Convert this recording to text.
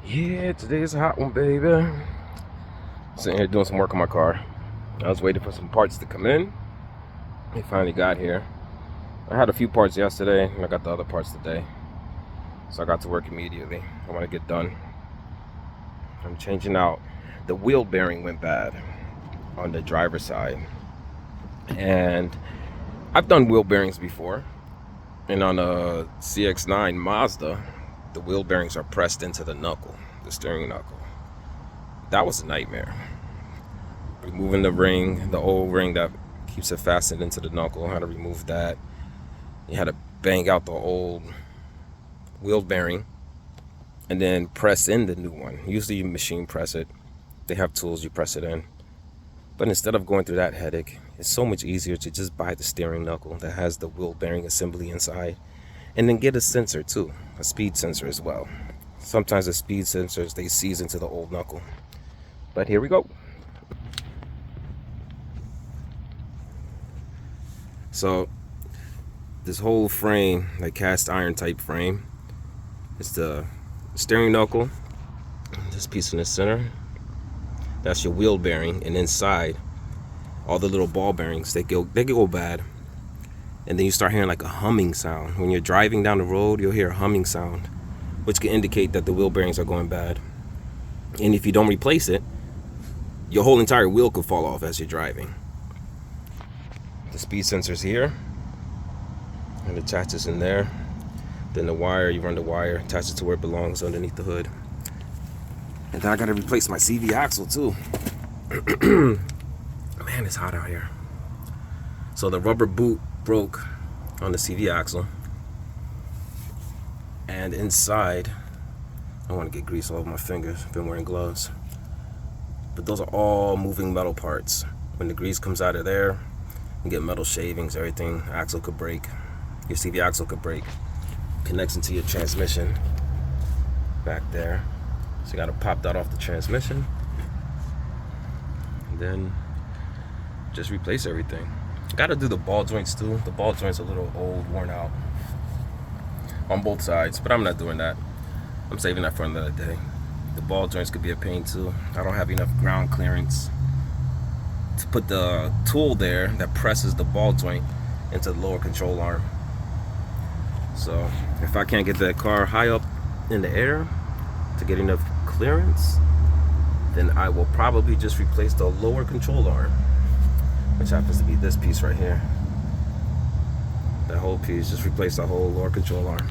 Yeah, today's a hot one, baby. Sitting here doing some work on my car. I was waiting for some parts to come in. They finally got here. I had a few parts yesterday, and I got the other parts today. So I got to work immediately. I want to get done. I'm changing out. The wheel bearing went bad on the driver's side. And I've done wheel bearings before. And on a CX-9 Mazda, the wheel bearings are pressed into the knuckle, the steering knuckle. That was a nightmare. Removing the ring, the old ring that keeps it fastened into the knuckle, how to remove that. You had to bang out the old wheel bearing and then press in the new one. Usually you machine press it. They have tools, you press it in. But instead of going through that headache, it's so much easier to just buy the steering knuckle that has the wheel bearing assembly inside, and then get a sensor too, a speed sensor as well. Sometimes the speed sensors, they seize into the old knuckle. But here we go. So this whole frame, like cast iron type frame, is the steering knuckle, this piece in the center, that's your wheel bearing, and inside all the little ball bearings, they go bad, and then you start hearing like a humming sound. When you're driving down the road, you'll hear a humming sound, which can indicate that the wheel bearings are going bad. And if you don't replace it, your whole entire wheel could fall off as you're driving. The speed sensor's here, and it attaches in there. Then the wire, you run the wire, attach it to where it belongs underneath the hood. And then I gotta replace my CV axle too. Man, it's hot out here. So the rubber boot broke on the CV axle. And inside, I want to get grease all over my fingers. I've been wearing gloves. But those are all moving metal parts. When the grease comes out of there, you get metal shavings, everything. Axle could break. Your CV axle could break. Connects into your transmission back there. So you gotta pop that off the transmission. And then just replace everything. Gotta do the ball joints too. The ball joints are a little old, worn out on both sides, but I'm not doing that. I'm saving that for another day. The ball joints could be a pain too. I don't have enough ground clearance to put the tool there that presses the ball joint into the lower control arm. So if I can't get that car high up in the air to get enough clearance, then I will probably just replace the lower control arm, which happens to be this piece right here. That whole piece, just replace the whole lower control arm.